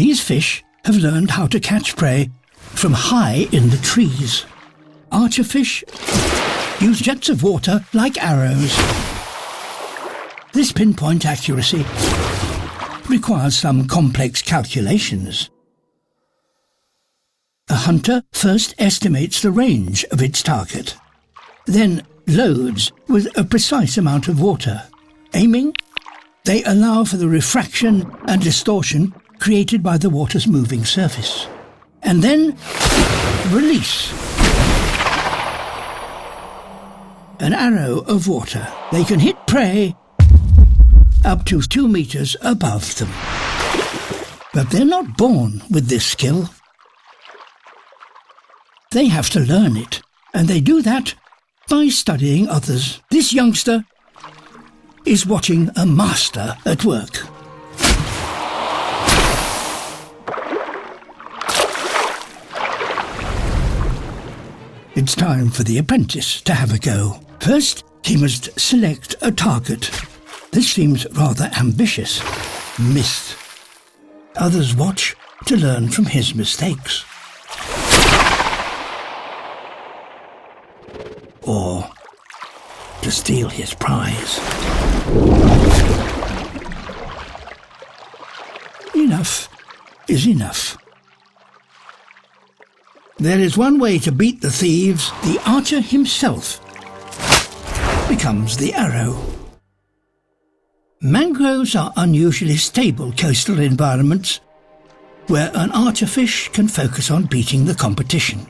These fish have learned how to catch prey from high in the trees. Archerfish use jets of water like arrows. This pinpoint accuracy requires some complex calculations. A hunter first estimates the range of its target, then loads with a precise amount of water. Aiming, they allow for the refraction and distortion created by the water's moving surface. And then release. An arrow of water. They can hit prey up to 2 meters above them. But they're not born with this skill. They have to learn it, and they do that by studying others. This youngster is watching a master at work. It's time for the apprentice to have a go. First, he must select a target. This seems rather ambitious. Missed. Others watch to learn from his mistakes. Or to steal his prize. Enough is enough. There is one way to beat the thieves. The archer himself becomes the arrow. Mangroves are unusually stable coastal environments where an archerfish can focus on beating the competition.